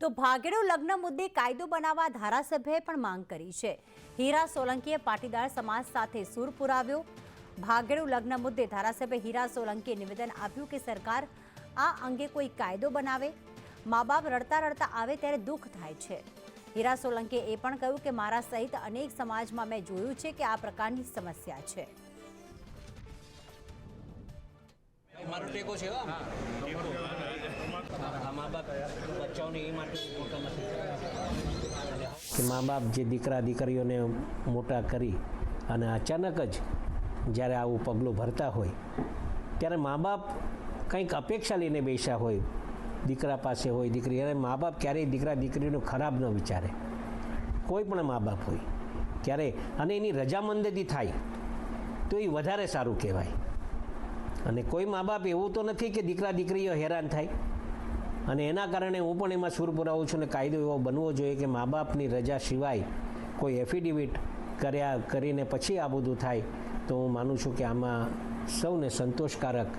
તો ભાગેડુ લગ્ન મુદ્દે કાયદો બનાવવા ધારાસભ્યએ પણ માંગ કરી છે। હીરા સોલંકીએ પાટીદાર સમાજ સાથે સૂર પુરાવ્યો। ભાગેડુ લગ્ન મુદ્દે ધારાસભ્ય હીરા સોલંકીએ નિવેદન આપ્યું કે સરકાર આ અંગે કોઈ કાયદો બનાવે। મા બાપ રડતા રડતા આવે ત્યારે દુઃખ થાય છે। હીરા સોલંકીએ એ પણ કહ્યું કે મારા સહિત અનેક સમાજમાં મેં જોયું છે કે આ પ્રકારની સમસ્યા છે। મારો ટેકો છે મા બાપ બચ્ચાઓને એ માટે મોટા નથી કે મા બાપ જે દીકરા દીકરીઓને મોટા કરી અને અચાનક જ જ્યારે આવું પગલું ભરતા હોય ત્યારે મા બાપ કંઈક અપેક્ષા લઈને બેસ્યા હોય, દીકરા પાસે હોય દીકરી, અને મા બાપ ક્યારેય દીકરા દીકરીનું ખરાબ ન વિચારે, કોઈ પણ મા બાપ હોય ત્યારે, અને એની રજામંદીથી થાય તો એ વધારે સારું કહેવાય। અને કોઈ મા બાપ એવું તો નથી કે દીકરા દીકરીઓ હેરાન થાય, અને એના કારણે હું પણ એમાં સૂર પુરાવું છું ને કાયદો એવો બનવો જોઈએ કે મા બાપની રજા સિવાય કોઈ એફિડેવિટ કરીને પછી આ બધું થાય તો હું માનું છું કે આમાં સૌને સંતોષકારક